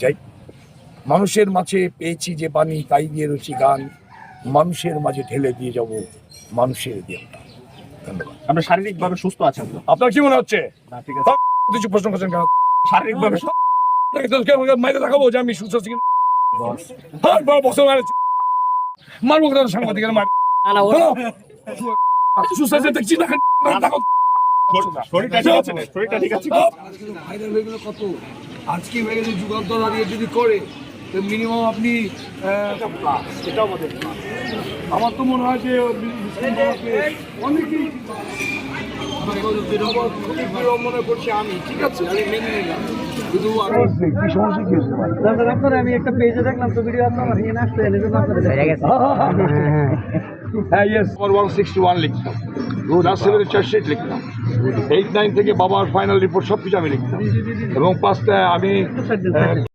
চাই। মানুষের মাঝে পেয়েছি যে বাণী, তাই দিয়ে রয়েছি গান, মানুষের মাঝে ঢেলে দিয়ে যাব মানুষের দেবতা। ধন্যবাদ। আপনি শারীরিকভাবে সুস্থ আছেন তো? আপনার কি মনে হচ্ছে? না, ঠিক আছে। কিছু প্রশ্ন করছেন কেন? শারীরিকভাবে মাইরে দেখাবো যে আমি সুস্থ আছি কিনা? বছর মারবো সাংবাদিকের মার সুস্থ আছে দেখছি না। শরীরটা ঠিক আছে? শরীরটা ঠিক আছে? ভাইরাল হয়ে গেল কত, আজকে হয়ে গেলে যুগান্তর দাঁড়িয়ে যদি করে মিনিমাম আপনি আমার তো মনে হয় যে অনেকেই মনে করছি আমি, ঠিক আছে, আমি মেনে নিলাম, কিন্তু কি সমস্যা কি হয়েছে? আমি একটা পেজে দেখলাম তো ভিডিও আপনার নিয়ে আসতে হ্যাঁ, ইয়েস, 161 লিখতাম, ক্লাস 7-এর চার্জশিট লিখতাম, 8-9 থেকে বাবার ফাইনাল রিপোর্ট সব কিছু আমি লিখতাম, এবং 5টায় আমি